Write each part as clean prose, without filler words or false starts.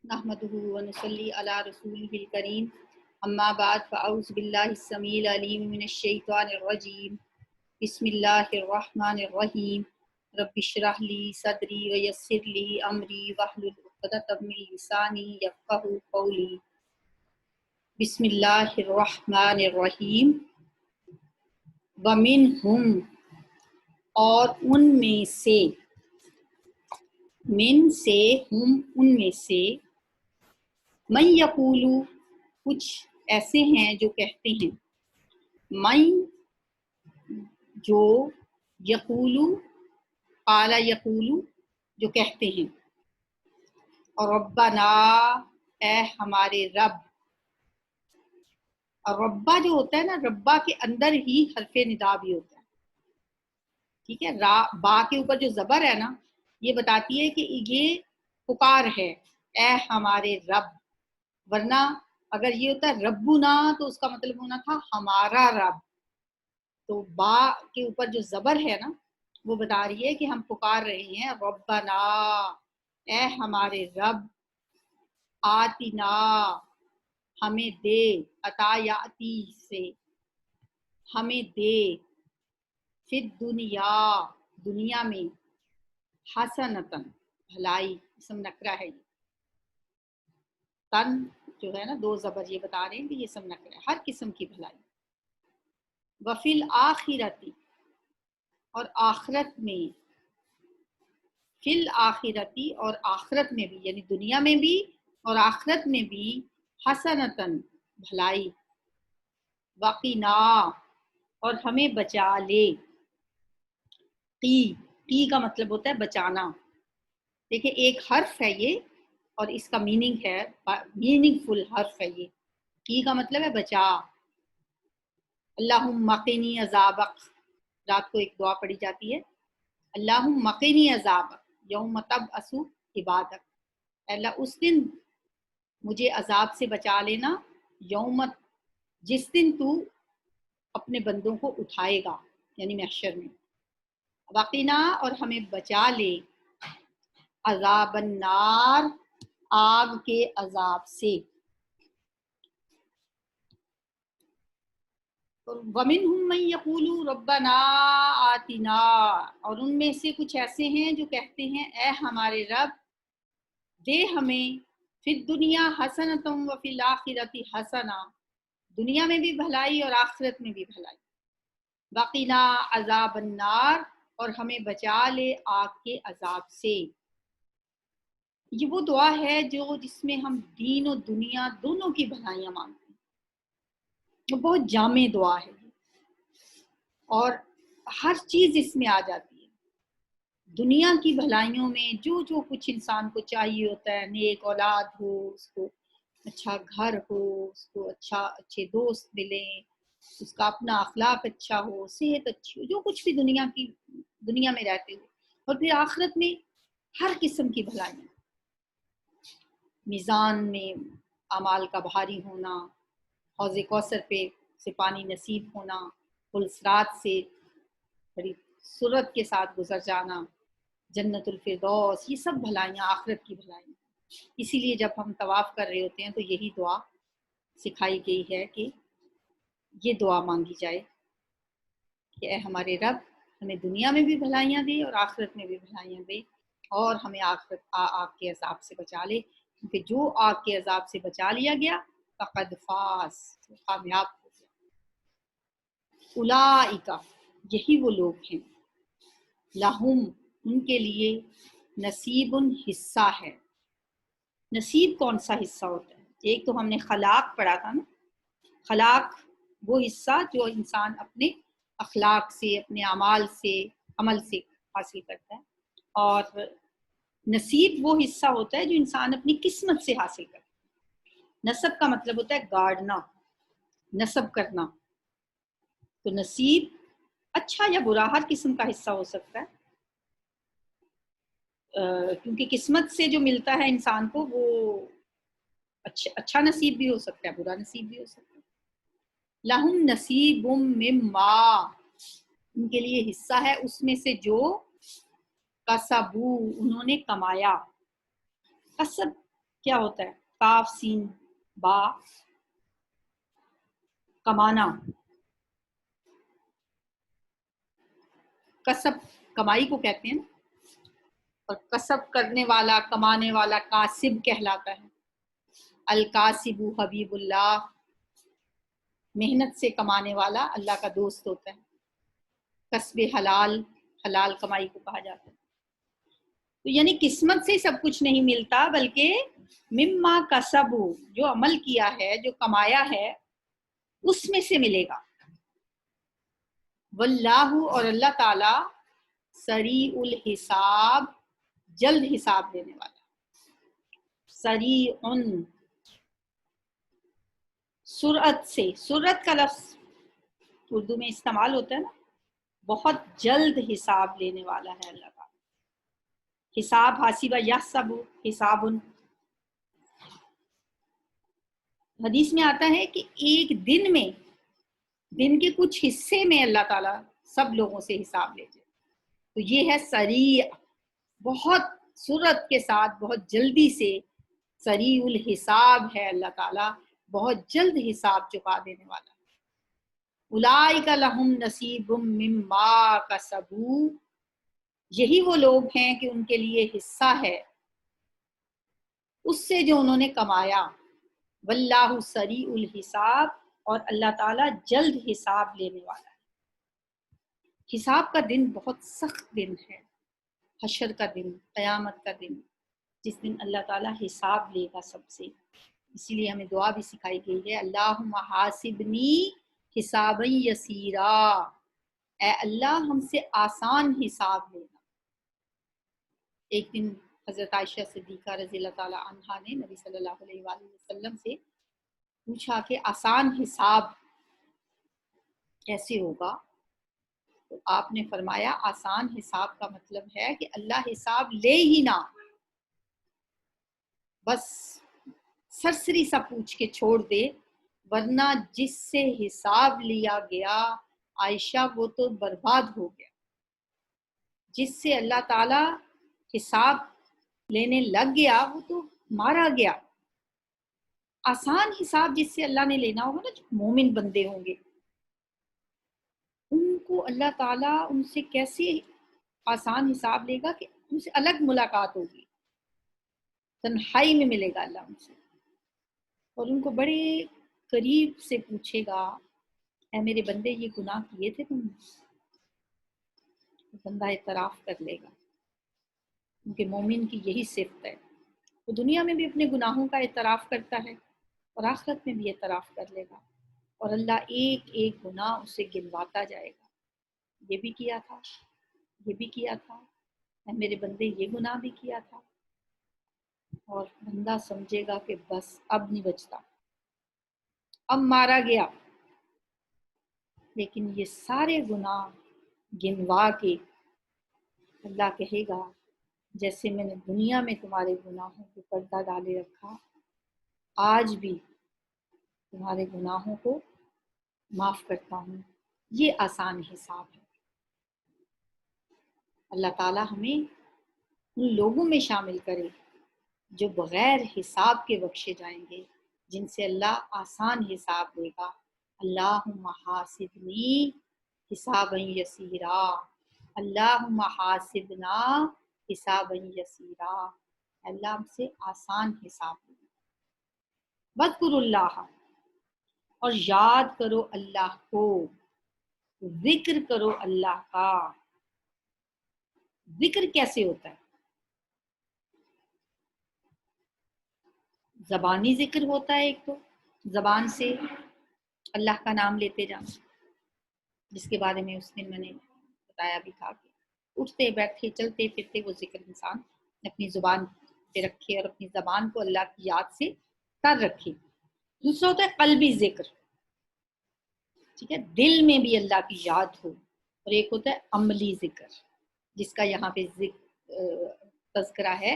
نحمده ونصلي على رسوله الكريم اما بعد فاعوذ بالله السميع العليم من الشيطان الرجيم بسم الله الرحمن الرحيم رب اشرح لي صدري ويسر لي امري واحلل عقدة من لساني يفقهوا قولي بسم الله الرحمن الرحيم ومنهم اور ان میں سے من سے ہم ان میں سے من یقولو کچھ ایسے ہیں جو کہتے ہیں من جو یقولو قال یقولو جو کہتے ہیں اور ربنا اے ہمارے رب اور ربا جو ہوتا ہے نا ربا کے اندر ہی حرف ندا بھی ہوتا ہے ٹھیک ہے با کے اوپر جو زبر ہے نا یہ بتاتی ہے کہ یہ پکار ہے اے ہمارے رب ورنہ اگر یہ ہوتا ہے ربنا تو اس کا مطلب ہونا تھا ہمارا رب تو با کے اوپر جو زبر ہے نا وہ بتا رہی ہے کہ ہم پکار رہے ہیں ربنا اے ہمارے رب آتنا ہمیں دے عطایاتی سے ہمیں دے فی دنیا دنیا میں حسنتن بھلائی اسم نکرہ ہے یہ تن جو ہے نا دو زبر یہ بتا رہے ہیں کہ یہ سب نکرہ ہے ہر قسم کی بھلائی وفی الآخرتی اور آخرت میں فی الآخرتی اور آخرت میں بھی یعنی دنیا میں بھی اور آخرت میں بھی حسنتن بھلائی وقنا اور ہمیں بچا لے قی کا مطلب ہوتا ہے بچانا دیکھیں ایک حرف ہے یہ اور اس کا میننگ ہے میننگ فل حرف ہے یہ کی کا مطلب ہے بچا اللہم قنی عذابک رات کو ایک دعا پڑھی جاتی ہے اللہم قنی عذابک یوم تبعث عبادک اللہ اس دن مجھے عذاب سے بچا لینا یوم جس دن تو اپنے بندوں کو اٹھائے گا یعنی محشر میں وقنا اور ہمیں بچا لے عذاب النار آگ کے عذاب سے وَمِنْهُمْ مَنْ يَقُولُ رَبَّنَا آتِنَا اور ان میں سے کچھ ایسے ہیں جو کہتے ہیں اے ہمارے رب دے ہمیں فی الدنیا حسنۃ وفی الآخرۃ حسنہ دنیا میں بھی بھلائی اور آخرت میں بھی بھلائی وقنا عذاب النار اور ہمیں بچا لے آگ کے عذاب سے یہ وہ دعا ہے جس میں ہم دین و دنیا دونوں کی بھلائیاں مانگتے ہیں وہ بہت جامع دعا ہے اور ہر چیز اس میں آ جاتی ہے دنیا کی بھلائیوں میں جو کچھ انسان کو چاہیے ہوتا ہے نیک اولاد ہو اس کو اچھا گھر ہو اس کو اچھے دوست ملیں اس کا اپنا اخلاق اچھا ہو صحت اچھی ہو جو کچھ بھی دنیا میں رہتے ہوئے اور پھر آخرت میں ہر قسم کی بھلائیاں میزان میں اعمال کا بھاری ہونا حوض کوثر پہ سے پانی نصیب ہونا پل صراط سے بڑی سرعت کے ساتھ گزر جانا جنت الفردوس یہ سب بھلائیاں آخرت کی بھلائیاں اسی لیے جب ہم طواف کر رہے ہوتے ہیں تو یہی دعا سکھائی گئی ہے کہ یہ دعا مانگی جائے کہ اے ہمارے رب ہمیں دنیا میں بھی بھلائیاں دے اور آخرت میں بھی بھلائیاں دے اور ہمیں آگ کے عذاب سے بچا لے کیونکہ جو آگ کے عذاب سے بچا لیا گیا فقد فاز کامیاب ہو گیا اولئک یہی وہ لوگ ہیں لہم ان کے لیے نصیب حصہ ہے نصیب کون سا حصہ ہوتا ہے ایک تو ہم نے خلاق پڑھا تھا نا خلاق وہ حصہ جو انسان اپنے اخلاق سے اپنے اعمال سے عمل سے حاصل کرتا ہے اور نصیب وہ حصہ ہوتا ہے جو انسان اپنی قسمت سے حاصل کرتا ہے نسب کا مطلب ہوتا ہے گاڑنا نسب کرنا تو نصیب اچھا یا برا ہر قسم کا حصہ ہو سکتا ہے کیونکہ قسمت سے جو ملتا ہے انسان کو وہ اچھا نصیب بھی ہو سکتا ہے برا نصیب بھی ہو سکتا ہے لہم نصیب مما ان کے لیے حصہ ہے اس میں سے جو کسبو انہوں نے کمایا کسب کیا ہوتا ہے؟ کاف سین با، کمانا، کسب کمائی کو کہتے ہیں نا، اور کسب کرنے والا، کمانے والا کاسب کہلاتا ہے. الکاسب حبیب اللہ، محنت سے کمانے والا اللہ کا دوست ہوتا ہے. کسب حلال، حلال کمائی کو کہا جاتا ہے. تو یعنی قسمت سے سب کچھ نہیں ملتا، بلکہ مما کسب، جو عمل کیا ہے، جو کمایا ہے، اس میں سے ملے گا. واللہ، اور اللہ تعالی، سریع الحساب، جلد حساب لینے والا. سریع، سرعت سے، سرعت کا لفظ اردو میں استعمال ہوتا ہے نا، بہت جلد حساب لینے والا ہے اللہ تعالیٰ. حساب، حاسبہ یحسب حساب. حدیث میں آتا ہے کہ ایک دن میں، دن کے کچھ حصے میں اللہ تعالیٰ سب لوگوں سے حساب لیتے. تو یہ ہے سریع، بہت سرعت کے ساتھ، بہت جلدی سے سریع الحساب ہے اللہ تعالیٰ، بہت جلد حساب چکا دینے والا. اولئک لہم نصیب مما کسبوا، یہی وہ لوگ ہیں کہ ان کے لیے حصہ ہے اس سے جو انہوں نے کمایا. واللہ سریع الحساب، اور اللہ تعالیٰ جلد حساب لینے والا ہے. حساب کا دن بہت سخت دن ہے، حشر کا دن، قیامت کا دن، جس دن اللہ تعالیٰ حساب لے گا سب سے. اسی لیے ہمیں دعا بھی سکھائی گئی ہے، اللہم حاسبنی حسابا یسیرا، اے اللہ ہم سے آسان حساب لینا. ایک دن حضرت عائشہ صدیقہ رضی اللہ تعالیٰ عنہا نے نبی صلی اللہ علیہ وآلہ وسلم سے پوچھا کہ آسان حساب کیسے ہوگا؟ تو آپ نے فرمایا آسان حساب کا مطلب ہے کہ اللہ حساب لے ہی نہ، بس سرسری سا پوچھ کے چھوڑ دے. ورنہ جس سے حساب لیا گیا عائشہ، وہ تو برباد ہو گیا. جس سے اللہ تعالی حساب لینے لگ گیا وہ تو مارا گیا. آسان حساب جس سے اللہ نے لینا ہوگا نا، جو مومن بندے ہوں گے، ان کو اللہ تعالیٰ ان سے کیسے آسان حساب لے گا کہ ان سے الگ ملاقات ہوگی، تنہائی میں ملے گا اللہ ان سے، اور ان کو بڑے قریب سے پوچھے گا، اے میرے بندے یہ گناہ کیے تھے تم نے؟ بندہ اعتراف کر لے گا، کیونکہ مومن کی یہی صفت ہے. وہ دنیا میں بھی اپنے گناہوں کا اعتراف کرتا ہے اور آخرت میں بھی اعتراف کر لے گا، اور اللہ ایک ایک گناہ اسے گنواتا جائے گا. یہ بھی کیا تھا، یہ بھی کیا تھا، اے میرے بندے یہ گناہ بھی کیا تھا. اور بندہ سمجھے گا کہ بس اب نہیں بچتا، اب مارا گیا. لیکن یہ سارے گناہ گنوا کے اللہ کہے گا جیسے میں نے دنیا میں تمہارے گناہوں کو پردہ ڈالے رکھا، آج بھی تمہارے گناہوں کو معاف کرتا ہوں. یہ آسان حساب ہے. اللہ تعالیٰ ہمیں ان لوگوں میں شامل کرے جو بغیر حساب کے بخشے جائیں گے، جن سے اللہ آسان حساب دے گا. اللہم حاسبنی حسابا یسیرا، اللہم حاسبنا حسابا یسیرا، اللہ ہم سے آسان حساب دے گا. واذکروا اللہ، اور یاد کرو اللہ کو، ذکر کرو اللہ کا. ذکر کیسے ہوتا ہے؟ زبانی ذکر ہوتا ہے، ایک تو زبان سے اللہ کا نام لیتے جانا، جس کے بارے میں اس دن میں نے بتایا بھی تھا کہ اٹھتے بیٹھتے چلتے پھرتے وہ ذکر انسان اپنی زبان پہ رکھے اور اپنی زبان کو اللہ کی یاد سے کر رکھے. دوسرا ہوتا ہے قلبی ذکر، ٹھیک ہے، دل میں بھی اللہ کی یاد ہو. اور ایک ہوتا ہے عملی ذکر، جس کا یہاں پہ تذکرہ ہے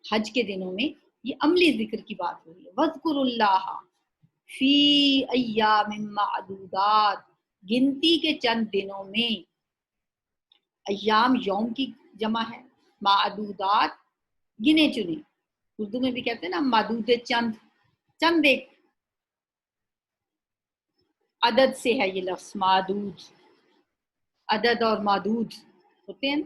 حج کے دنوں میں. یہ عملی ذکر کی بات ہو رہی ہے. وَاذْكُرُوا اللَّهَ فِي أَيَّامٍ مَّعْدُودَاتٍ، گنتی کے چند دنوں میں. ایام یوم کی جمع ہے، معدودات گنے چنے. اردو میں بھی کہتے ہیں نا مادود چند، چند ایک عدد سے ہے یہ لفظ مادود، عدد اور مادود ہوتے ہیں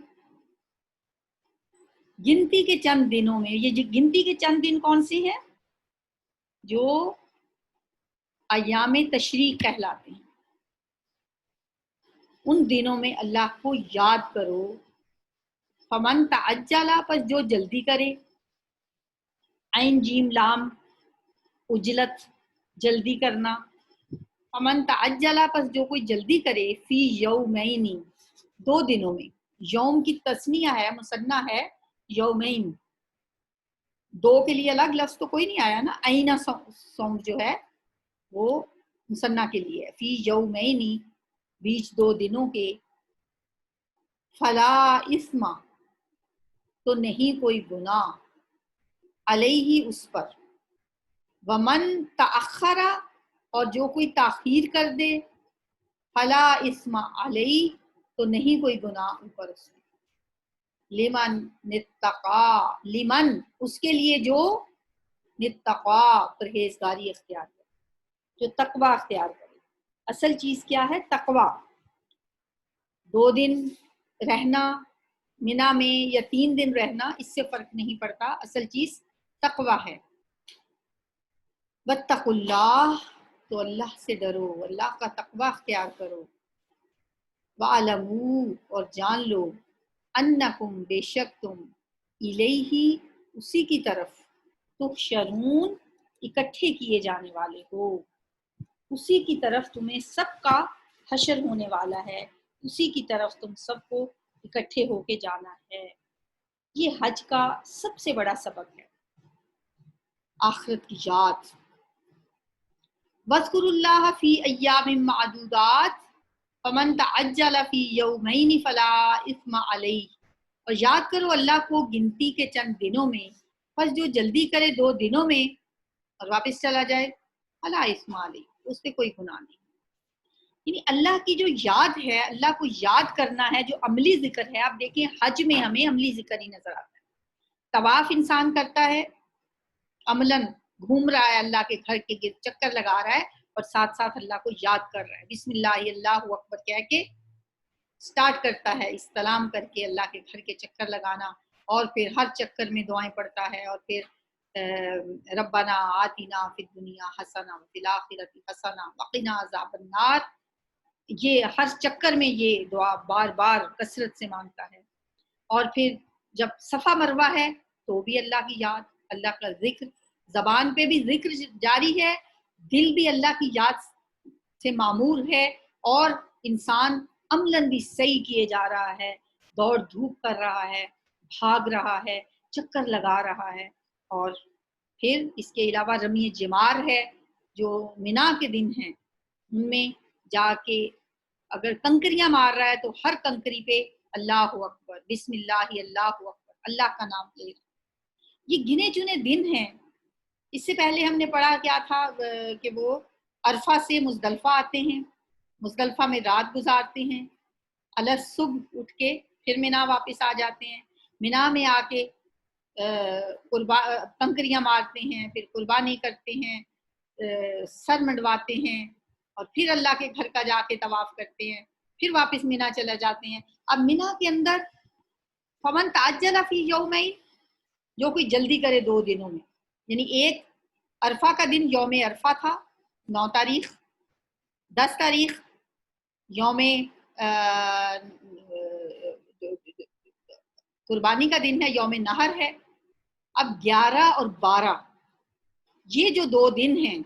گنتی کے چند دنوں میں۔ یہ جو گنتی کے چند دن کون سے ہیں؟ جو ایام تشریق کہلاتے ہیں، ان دنوں میں اللہ کو یاد کرو۔ فمن تعجل، پس جو جلدی کرے، عین جیم لام اجلت جلدی کرنا، فمن تعجل پس جو کوئی جلدی کرے، فی یومین دو دنوں میں، یوم کی تسنیہ ہے مثنیٰ ہے یومین، دو کے لیے الگ لفظ تو کوئی نہیں آیا نا، عین سونگ جو ہے وہ مثنیٰ کے لیے، فی یومین بیچ دو دنوں کے، فلا اسم تو نہیں کوئی گناہ، علیہ اس پر، ومن تأخر اور جو کوئی تاخیر کر دے، فلا اسم علیہ تو نہیں کوئی گناہ اوپر اس میں، لمن نتقا، لمن اس کے لیے جو نتقا پرہیزگاری اختیار کرے، جو تقوی اختیار کرے۔ اصل چیز کیا ہے؟ تقوی۔ دو دن رہنا منا میں یا 3 دن رہنا اس سے فرق نہیں پڑتا، اصل چیز تقوی ہے۔ واتقوا اللہ تو اللہ سے ڈرو، اللہ کا تقوی اختیار کرو۔ وَاعْلَمُوا اور جان لو، انکم بے شک تم، الیہ اسی کی طرف، تحشرون اکٹھے کیے جانے والے ہو، اسی کی طرف تمہیں سب کا حشر ہونے والا ہے، اسی کی طرف تم سب کو اکٹھے ہو کے جانا ہے۔ یہ حج کا سب سے بڑا سبق ہے، آخرت کی یاد۔ وَاذْكُرُوا اللَّهَ فِي أَيَّامٍ مَّعْدُودَاتٍ فَمَن تَعَجَّلَ فِي يَوْمَيْنِ فَلَا إِثْمَ عَلَيْهِ، اور یاد کرو اللہ کو گنتی کے چند دنوں میں، پس جو جلدی کرے 2 دنوں میں اور واپس چلا جائے، فَلَا إِثْمَ عَلَيْهِ اس پہ کوئی گناہ نہیں۔ یعنی اللہ کی جو یاد ہے، اللہ کو یاد کرنا ہے، جو عملی ذکر ہے۔ آپ دیکھیں حج میں ہمیں عملی ذکر ہی نظر آتا ہے، طواف انسان کرتا ہے عملاً، گھوم رہا ہے اللہ کے گھر کے گرد، چکر لگا رہا ہے اور ساتھ ساتھ اللہ کو یاد کر رہا ہے، بسم اللہ اللہ اکبر کہہ کے سٹارٹ کرتا ہے، استلام کر کے اللہ کے گھر کے چکر لگانا، اور پھر ہر چکر میں دعائیں پڑھتا ہے، اور پھر ربنا آتنا فی الدنیا حسنہ وفی الآخرۃ حسنہ وقنا عذاب النار، یہ ہر چکر میں یہ دعا بار بار کثرت سے مانگتا ہے۔ اور پھر جب صفا مروہ ہے تو بھی اللہ کی یاد، اللہ کا ذکر، زبان پہ بھی ذکر جاری ہے، دل بھی اللہ کی یاد سے معمور ہے، اور انسان عملاً بھی صحیح کیے جا رہا ہے، دوڑ دھوپ کر رہا ہے، بھاگ رہا ہے، چکر لگا رہا ہے۔ اور پھر اس کے علاوہ رمی جمار ہے، جو منا کے دن ہیں ان میں جا کے اگر کنکریاں مار رہا ہے تو ہر کنکری پہ اللہ اکبر، بسم اللہ اللہ اکبر، اللہ کا نام لے رہا۔ یہ گنے چنے دن ہیں۔ اس سے پہلے ہم نے پڑھا کیا تھا کہ وہ عرفہ سے مزدلفہ آتے ہیں، مزدلفہ میں رات گزارتے ہیں، صبح اٹھ کے پھر منا واپس آ جاتے ہیں، منا میں آ کے کنکریاں مارتے ہیں، پھر قربانی کرتے ہیں، سر منڈواتے ہیں، اور پھر اللہ کے گھر کا جا کے طواف کرتے ہیں، پھر واپس منا چلا جاتے ہیں۔ اب منا کے اندر فمن تعجل فی یومین، جو کوئی جلدی کرے 2 دنوں میں، یعنی ایک عرفہ کا دن یوم عرفہ تھا 9 تاریخ، 10 تاریخ یوم قربانی کا دن ہے، یوم نحر ہے۔ اب 11 اور 12 یہ جو 2 دن ہیں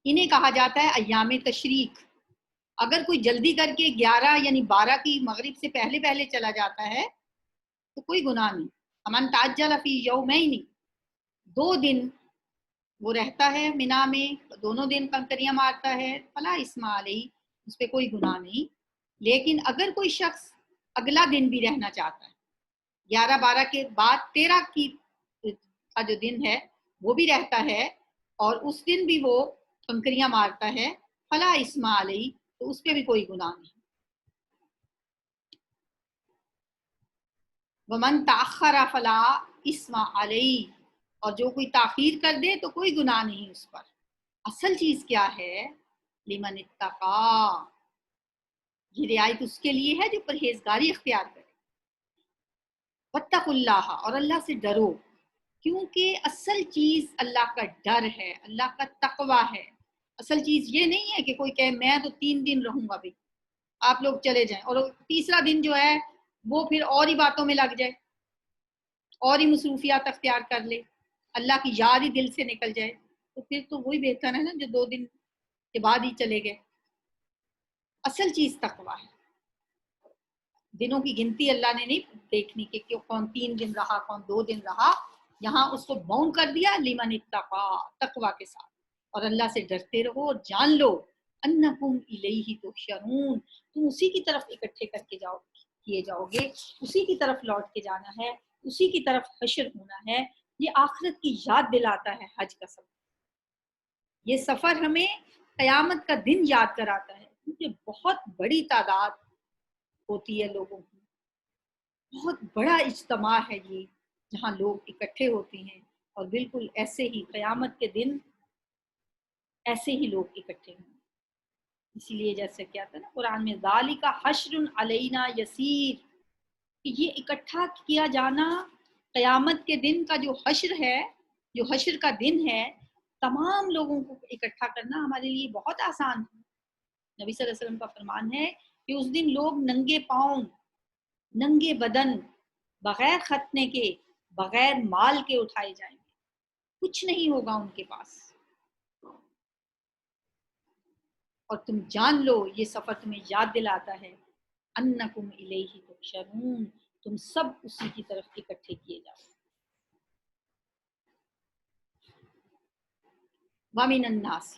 انہیں کہا جاتا ہے ایام تشریق۔ اگر کوئی جلدی کر کے 11 یعنی 12 کی مغرب سے پہلے پہلے چلا جاتا ہے تو کوئی گناہ نہیں۔ امن تعجل فی یومین، 2 دن وہ رہتا ہے منا میں، دونوں دن کنکریاں مارتا ہے، فلا اسم علیہ اس پہ کوئی گناہ نہیں۔ لیکن اگر کوئی شخص اگلا دن بھی رہنا چاہتا ہے، 11 12 کے بعد 13 کا جو دن ہے وہ بھی رہتا ہے، اور اس دن بھی وہ کنکریاں مارتا ہے، فلا اسم علیہ تو اس پہ بھی کوئی گناہ نہیں۔ ومن تأخر فلا اسم علیہ، اور جو کوئی تاخیر کر دے تو کوئی گناہ نہیں اس پر. اصل چیز کیا ہے؟ لمن اتقا، یہ رعایت اس کے لیے ہے جو پرہیزگاری اختیار کرے. واتقوا اللہ، اور اللہ سے ڈرو، کیونکہ اصل چیز اللہ کا ڈر ہے، اللہ کا تقوی ہے. اصل چیز یہ نہیں ہے کہ کوئی کہے میں تو 3 دن رہوں گا، بھائی آپ لوگ چلے جائیں، اور تیسرا دن جو ہے وہ پھر اور ہی باتوں میں لگ جائے، اور ہی مصروفیات اختیار کر لے، اللہ کی یاد ہی دل سے نکل جائے. تو پھر تو وہی بہتر ہے نا جو 2 دن کے بعد ہی چلے گئے. اصل چیز تقوی ہے. دنوں کی گنتی اللہ نے نہیں دیکھنی کہ کون 3 دن رہا، کون 2 دن رہا. یہاں اس کو باؤنڈ کر دیا لمن اتقا، تقوی کے ساتھ. اور اللہ سے ڈرتے رہو اور جان لو انکم الیہ تحشرون، تم اسی کی طرف اکٹھے کر کے کیے جاؤ گے، اسی کی طرف لوٹ کے جانا ہے، اسی کی طرف حشر ہونا ہے. یہ آخرت کی یاد دلاتا ہے حج کا سفر. یہ سفر ہمیں قیامت کا دن یاد کراتا ہے، کیونکہ بہت بڑی تعداد ہوتی ہے لوگوں کی، بہت بڑا اجتماع ہے یہ، جہاں لوگ اکٹھے ہوتے ہیں. اور بالکل ایسے ہی قیامت کے دن ایسے ہی لوگ اکٹھے ہوں. اسی لیے جیسے کیا تھا نا قرآن میں ذالک حشر علینا یسیر، کہ یہ اکٹھا کیا جانا قیامت کے دن کا جو حشر ہے، جو حشر کا دن ہے، تمام لوگوں کو اکٹھا کرنا ہمارے لیے بہت آسان ہے. نبی صلی اللہ علیہ وسلم کا فرمان ہے کہ اس دن لوگ ننگے پاؤں، ننگے بدن، بغیر ختنے کے، بغیر مال کے اٹھائے جائیں گے، کچھ نہیں ہوگا ان کے پاس. اور تم جان لو یہ سفر تمہیں یاد دلاتا ہے انکم الیہ تحشرون، تم سب اسی کی طرف اکٹھے کیے جاؤ. ومن الناس،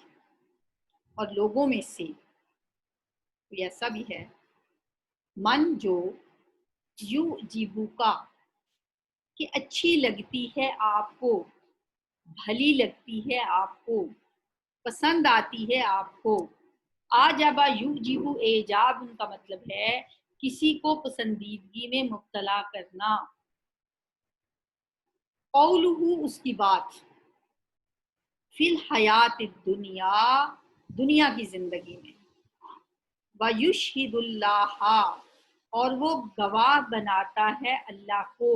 اور لوگوں میں سے کوئی ایسا بھی ہے، من جو یعجبو کا، کہ اچھی لگتی ہے آپ کو، بھلی لگتی ہے آپ کو، پسند آتی ہے آپ کو. آجابا یعجب ایجاب، ان کا مطلب ہے کسی کو پسندیدگی میں مبتلا کرنا. قولہ، اس کی بات، فی الحیات الدنیا، دنیا کی زندگی میں. ویشہد اللہ، اور وہ گواہ بناتا ہے اللہ کو.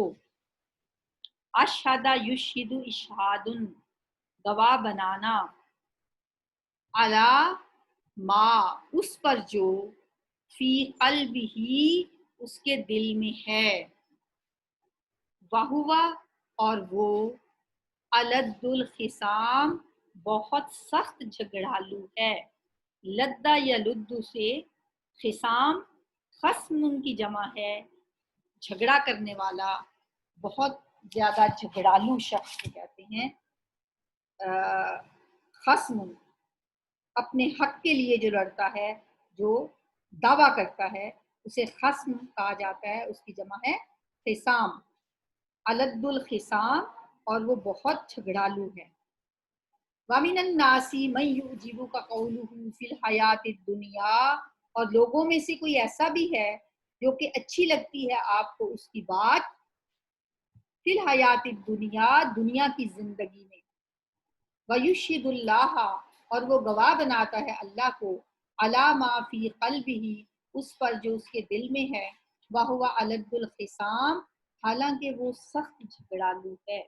اشہد یشہد اشہاد، گواہ بنانا. علی ما، اس پر جو، فی قلبہ، اس کے دل میں ہے. وہوا، اور وہ، الد الخصام، بہت سخت جھگڑالو ہے. لدہ یا لدو سے خصام، خصم ان کی جمع ہے، جھگڑا کرنے والا، بہت زیادہ جھگڑالو شخص کو کہتے ہیں. خصم، اپنے حق کے لیے جو لڑتا ہے، جو دعویٰ کرتا ہے، اسے خصم کہا جاتا ہے. اس کی جمع ہے خصام. الد الخصام، اور وہ بہت جھگڑالو ہے. وَمِنَ النَّاسِ مَن يُعْجِبُكَ قَوْلُهُ فِي الْحَيَاةِ الدُّنْيَا، اور لوگوں میں سے کوئی ایسا بھی ہے جو کہ اچھی لگتی ہے آپ کو اس کی بات، فی الحیات الدنیا، دنیا کی زندگی میں. وَيُشْهِدُ اللَّهَ، اور وہ گواہ بناتا ہے اللہ کو، عَلَى مَا فِي قَلْبِهِ، اس پر جو اس کے دل میں ہے. وَهُوَ أَلَدُّ الْخِصَامِ، حالانکہ وہ سخت جھگڑالو ہے.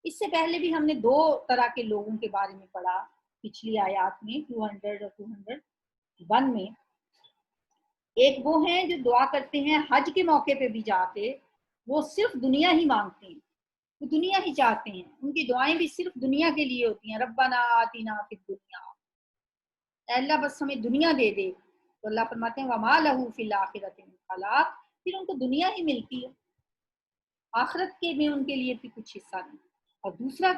اس سے پہلے بھی ہم نے 2 طرح کے لوگوں کے بارے میں پڑھا پچھلی آیات میں، 200 اور 201 میں. ایک وہ ہیں جو دعا کرتے ہیں حج کے موقع پہ بھی جا کے، وہ صرف دنیا ہی مانگتے ہیں، وہ دنیا ہی چاہتے ہیں، ان کی دعائیں بھی صرف دنیا کے لیے ہوتی ہیں. ربنا آتنا فی الدنیا، اے اللہ بس ہمیں دنیا دے دے. تو اللہ فرماتے ہیں وما لہ فی الآخرۃ من خلاق، پھر ان کو دنیا ہی ملتی ہے، آخرت کے میں ان کے لیے بھی کچھ حصہ نہیں. اور دوسرا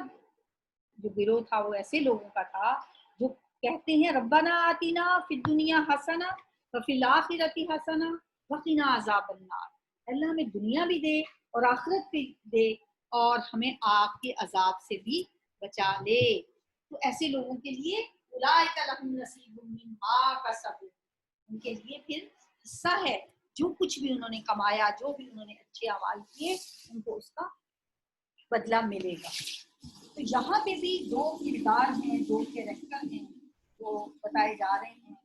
جو گروہ تھا وہ ایسے لوگوں کا تھا جو کہتے ہیں ربنا آتنا فی الدنیا حسنہ وفی الآخرۃ حسنہ وقنا عذاب النار، اللہ ہمیں دنیا بھی دے اور آخرت بھی دے اور ہمیں آگ کے عذاب سے بھی بچا لے. تو ایسے لوگوں کے لیے اولئک لہم نصیب مما کسبوا، ان کے لیے پھر حصہ ہے جو کچھ بھی انہوں نے کمایا، جو بھی انہوں نے اچھے اعمال کیے، ان کو اس کا بدلہ ملے گا. تو یہاں پہ بھی دو کردار ہیں، دو کیریکٹر ہیں جو بتائے جا رہے ہیں.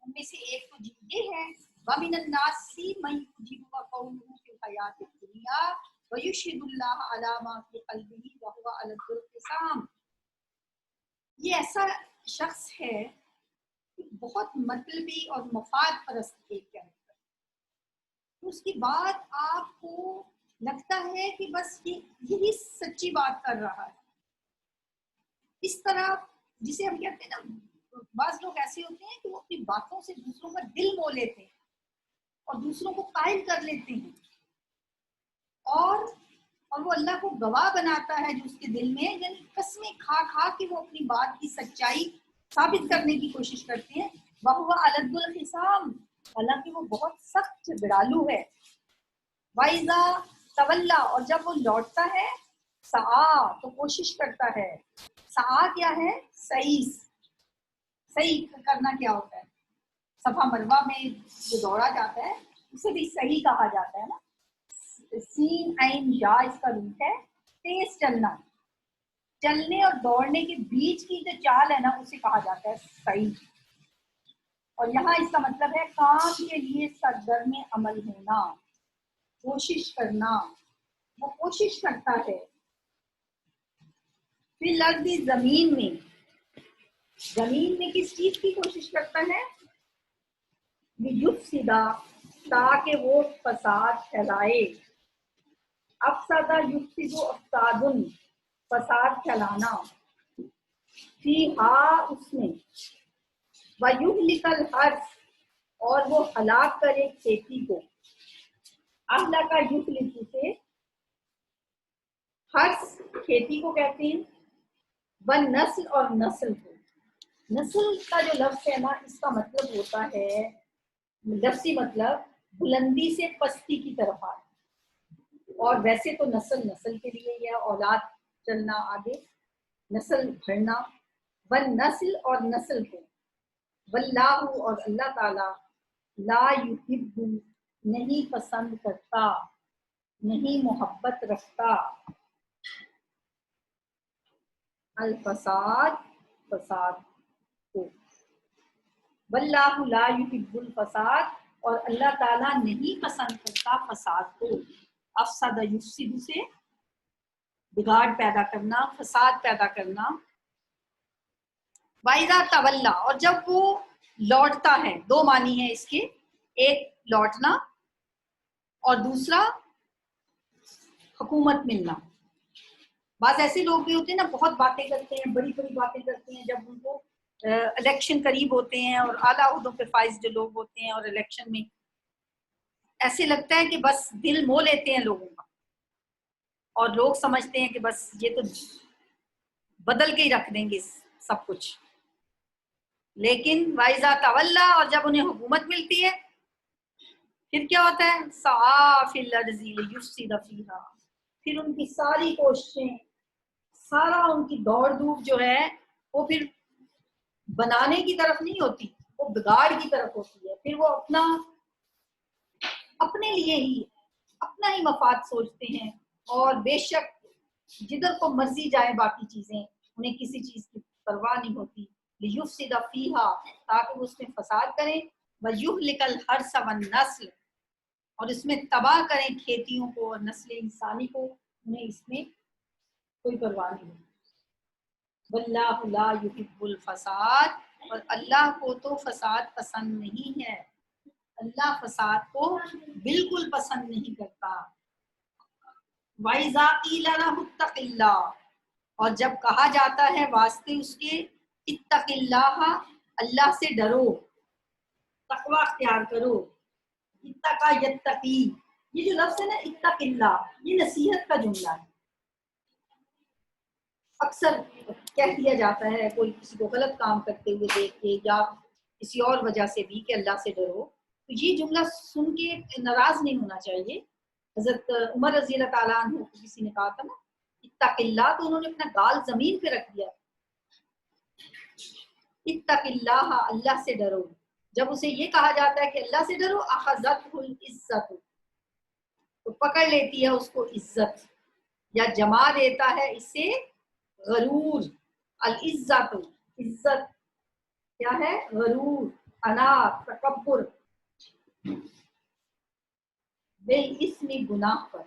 ان میں سے ایک تو یہ ہے وَمِنَ النَّاسِ مَن يُعْجِبُكَ قَوْلُهُ فِي الْحَيَاةِ الدُّنْيَا وَيُشْهِدُ اللَّهَ عَلَىٰ مَا فِي قَلْبِهِ وَهُوَ أَلَدُّ الْخِصَامِ. یہ ایسا شخص ہے کہ بہت مطلبی اور مفاد پرست ایک کیریکٹر. اس کی بات آپ کو لگتا ہے کہ بس یہی سچی بات کر رہا ہے. اس طرح جسے ہم کہتے ہیں نا، بعض لوگ ایسے ہوتے ہیں کہ وہ اپنی باتوں سے دوسروں کا دل مو لیتے ہیں اور دوسروں کو قائل کر لیتے ہیں، اور وہ اللہ کو گواہ بناتا ہے جو اس کے دل میں، یعنی قسمیں کھا کھا کے وہ اپنی بات کی سچائی ثابت کرنے کی کوشش کرتے ہیں. وَهُوَ أَلَدُّ الْخِصَامِ، حالانکہ وہ بہت سخت جھگڑالو ہے. وَإِذَا تَوَلَّى، اور جب وہ لوٹتا ہے، سعا، تو کوشش کرتا ہے. سعا کیا ہے؟ صحیح کرنا کیا ہوتا ہے؟ صفا مروہ میں جو دوڑا جاتا ہے اسے بھی صحیح کہا جاتا ہے نا. سین عین یا اس کا روٹ ہے تیز چلنا. چلنے اور دوڑنے کے بیچ کی جو چال ہے نا اسے کہا جاتا ہے صحیح. اور یہاں اس کا مطلب ہے کام کے لیے سرگرم عمل ہونا، کوشش کرنا. وہ کوشش کرتا ہے. فی الارض، زمین میں کس چیز کی کوشش کرتا ہے؟ لیفسدا، تاکہ وہ فساد پھیلائے. افسدہ یفسد افسادن، فساد پھیلانا. فیہا، اس میں. ویہلک الحرث، اور وہ ہلاک کرے کھیتی کو. اہلک یہلک سے حرث کھیتی کو کہتے ہیں، والنسل، اور نسل کو. نسل کا جو لفظ ہے نا اس کا مطلب ہوتا ہے، لفظی مطلب بلندی سے پستی کی طرف آنا. اور ویسے تو نسل کے لیے یا اولاد چلنا آگے، نسل بڑھنا. والنسل، اور نسل کو. واللہ، اور اللہ تعالی. لا یحب، نہیں پسند کرتا، نہیں محبت رکھتا. الفساد، فساد کو. واللہ لا یحب الفساد، اور اللہ تعالیٰ نہیں پسند کرتا فساد کو. افسد یفسد سے بگاڑ پیدا کرنا، فساد پیدا کرنا. وَإِذَا تَوَلَّى، اور جب وہ لوٹتا ہے. دو معنی ہیں اس کے، ایک لوٹنا اور دوسرا حکومت ملنا. بعض ایسے لوگ بھی ہوتے ہیں نا، بہت باتیں کرتے ہیں، بڑی بڑی باتیں کرتے ہیں. جب ان کو الیکشن قریب ہوتے ہیں اور اعلیٰ عہدوں پہ فائز جو لوگ ہوتے ہیں، اور الیکشن میں ایسے لگتا ہے کہ بس دل مو لیتے ہیں لوگوں کا، اور لوگ سمجھتے ہیں کہ بس یہ تو بدل کے ہی رکھ دیں گے سب کچھ. لیکن وَإِذَا تَوَلَّى، اور جب انہیں حکومت ملتی ہے پھر کیا ہوتا ہے؟ سَعَىٰ فِي الْأَرْضِ لِيُفْسِدَ فِيهَا، پھر ان کی ساری کوششیں، سارا ان کی دوڑ دھوپ جو ہے وہ پھر بنانے کی طرف نہیں ہوتی، وہ بگاڑ کی طرف ہوتی ہے. پھر وہ اپنے لیے ہی، اپنا ہی مفاد سوچتے ہیں، اور بے شک جدھر کو مرضی جائے باقی چیزیں، انہیں کسی چیز کی پرواہ نہیں ہوتی. لیفسد فیہا، تاکہ وہ اس میں فساد کریں. ویہلک الحرث والنسل، اور اس میں تباہ کریں کھیتیوں کو اور نسل انسانی کو. انہیں اس میں کوئی پرواہ نہیں ہوتی. واللہ لا یحب الفساد، اور اللہ کو تو فساد پسند نہیں ہے. اللہ فساد کو بالکل پسند نہیں کرتا. وَإِذَا قِيلَ لَهُ اتَّقِ اللَّهَ، اور جب کہا جاتا ہے واسطے اس کے اتق اللہ، اللہ سے ڈرو، تقوی اختیار کرو. اتقا یتقی، یہ جو لفظ ہے نا اتق اللہ، یہ نصیحت کا جملہ ہے. اکثر کہہ دیا جاتا ہے کوئی کسی کو غلط کام کرتے ہوئے دیکھ کے، یا کسی اور وجہ سے بھی، کہ اللہ سے ڈرو. تو یہ جملہ سن کے ناراض نہیں ہونا چاہیے. حضرت عمر رضی اللہ تعالیٰ عنہ کو کسی نے کہا تھا نا اتق اللہ، تو انہوں نے اپنا گال زمین پہ رکھ دیا. اتق اللہ، اللہ سے ڈرو. جب اسے یہ کہا جاتا ہے کہ اللہ سے ڈرو، اخذتہ العزت، تو پکڑ لیتی ہے اس کو عزت، یا جما دیتا ہے اسے غرور، العزت، عزت کیا ہے؟ غرور، انا، تکبر، بالاسم گناہ پر،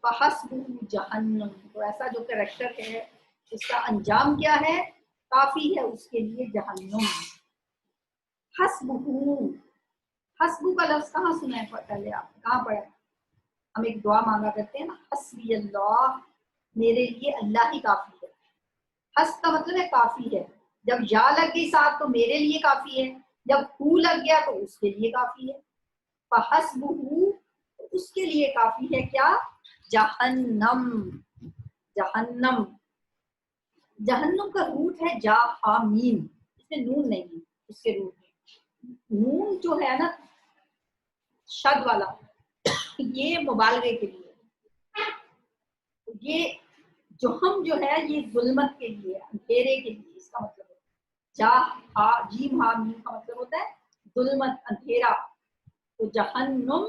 فحسبہ جہنم، تو ایسا جو کریکٹر ہے اس کا انجام کیا ہے؟ کافی ہے اس کے لیے جہنم۔ حسبہ، حسبہ کا لفظ کہاں سنا ہے پہلے آپ نے؟ کہاں پڑھا ہے؟ ہم ایک دعا مانگا کرتے ہیں نا، حسبی اللہ، میرے لیے اللہ ہی کافی ہے۔ حس کا مطلب ہے کافی ہے، جب یا لگ گئی ساتھ تو میرے لیے کافی ہے، جب ہو لگ گیا تو اس کے لیے کافی ہے۔ فحسبہ، اس کے لیے کافی ہے کیا؟ جہنم، جہنم، جہنم کا روٹ ہے جا ہا میم، اس میں نون نہیں ہے اس کے روٹ میں۔ نون جو ہے نا شد والا، یہ مبالغے کے لیے، یہ جہم جو ہے یہ ظلمت کے لیے، اندھیرے کے لیے، اس کا مطلب ہے جا ہا جیم ہا میم کا مطلب ہوتا ہے ظلمت، اندھیرا۔ تو جہنم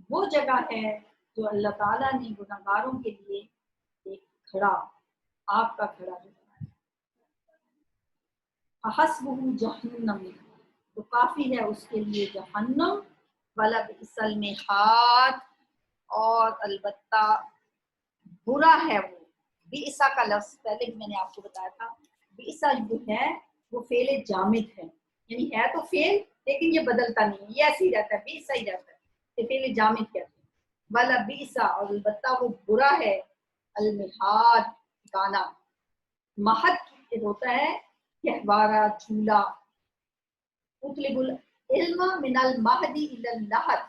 وہ جگہ ہے جو اللہ تعالیٰ نے گناہگاروں کے لیے ایک کھڑا، آگ کا کھڑا جو بنایا۔ حسبہ جہنم، تو کافی ہے اس کے لیے جہنم، وَلَبِئْسَ الْمِہَادُ، اور البتہ برا ہے وہ۔ بئسا کا لفظ پہلے بھی میں نے آپ کو بتایا تھا، بئسا جو ہے وہ فعل جامد ہے، یعنی ہے تو فعل لیکن یہ بدلتا نہیں ہے، یہ ایسے ہی رہتا ہے، بئسا ہی رہتا ہے، یہ فعل جامد کہتے ہیں۔ وَلَبِئْسَ، اور البتہ وہ برا ہے، المہاد، ٹھکانہ۔ مہد ہوتا ہے گہوارہ، جھولا۔ اطلب العلم من المہد الی اللحد،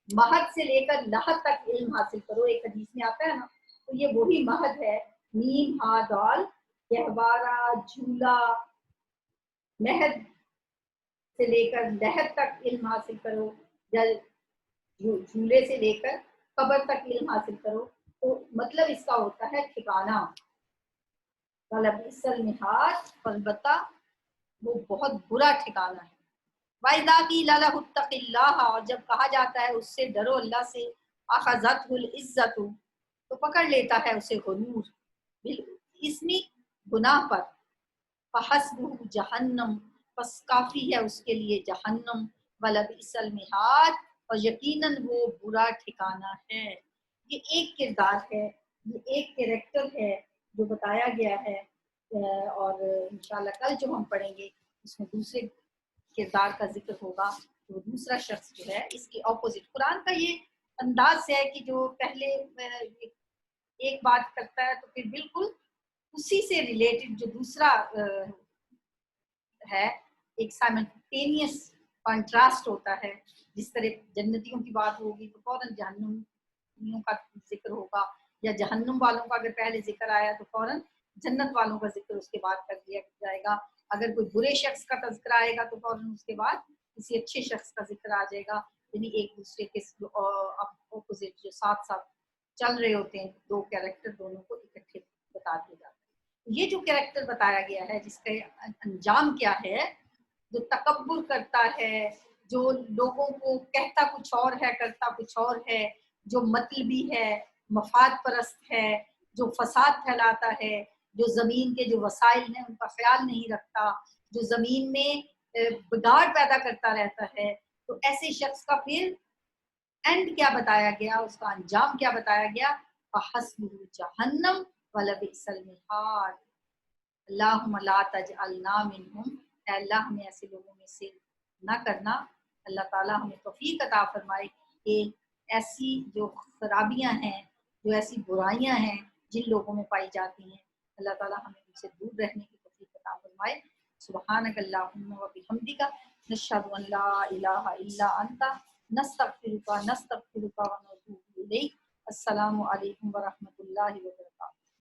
مہد سے لے کر لحد تک علم حاصل کرو، ایک حدیث میں آتا ہے نا، تو یہ وہی مہد ہے، میم ہا دال، گہوارہ، جھولا، مہد سے لے کر لحد تک علم حاصل کرو، یا جھولے سے لے کر قبر تک علم حاصل کرو، تو مطلب اس کا ہوتا ہے ٹھکانہ۔ وَلَبِئْسَ الْمِہَادُ، البتہ وہ بہت برا ٹھکانہ ہے۔ وَإِذَا قِيلَ لَهُ اتَّقِ اللَّهَ، اور جب کہا جاتا ہے اس سے ڈرو اللہ سے، أَخَذَتْهُ الْعِزَّةُ، تو پکڑ لیتا ہے اسے غرور، بالاسم، گناہ پر، فحسبہ جہنم، پس کافی ہے اس کے لیے جہنم، وَلَبِئْسَ الْمِہَادُ، اور یقیناً وہ برا ٹھکانہ ہے۔ یہ ایک کردار ہے، یہ ایک کریکٹر ہے جو بتایا گیا ہے، اور انشاءاللہ کل جو ہم پڑھیں گے اس میں دوسرے کردار کا ذکر ہوگا، تو دوسرا شخص جو ہے اس کے اپوزٹ۔ قرآن کا یہ انداز ہے کہ جو پہلے ایک بات کرتا ہے تو پھر بالکل اسی سے ریلیٹڈ جو دوسرا ہے، ایک سائملٹینیس کنٹراسٹ ہوتا ہے۔ جس طرح جنتیوں کی بات ہوگی تو فوراً جہنمیوں کا ذکر ہوگا، یا جہنم والوں کا اگر پہلے ذکر آیا تو فوراً جنت والوں کا ذکر اس کے بعد کر دیا جائے گا۔ اگر کوئی برے شخص کا تذکرہ آئے گا تو فوراً اس کے بعد کسی اچھے شخص کا ذکر آ جائے گا، یعنی ایک دوسرے کے اپوزٹ جو ساتھ ساتھ چل رہے ہوتے ہیں، دو کیریکٹر دونوں کو اکٹھے بتا دیا جاتا ہے۔ یہ جو کیریکٹر بتایا گیا ہے جس کا انجام کیا ہے، جو تکبر کرتا ہے، جو لوگوں کو کہتا کچھ اور ہے کرتا کچھ اور ہے، جو مطلبی ہے، مفاد پرست ہے، جو فساد پھیلاتا ہے، جو زمین کے جو وسائل ہیں ان کا خیال نہیں رکھتا، جو زمین میں بگاڑ پیدا کرتا رہتا ہے، تو ایسے شخص کا پھر اینڈ کیا بتایا گیا، اس کا انجام کیا بتایا گیا، فحسبہ جہنم ولبئس المہاد۔ اللہم لا تجعلنا منہم، اے اللہ ہمیں ایسے لوگوں میں سے نہ کرنا۔ اللہ تعالیٰ ہمیں توفیق عطا فرمائے کہ ایسی جو خرابیاں ہیں، جو ایسی برائیاں ہیں جن لوگوں میں پائی جاتی ہیں، اللہ تعالیٰ ہمیں ان سے دور رہنے کی توفیق عطا فرمائے۔ سبحانک اللہم و بحمدک، نشہد ان لا الہ الا انت، نستغفرک و نتوب الیک۔ السلام علیکم ورحمۃ اللہ وبرکاتہ۔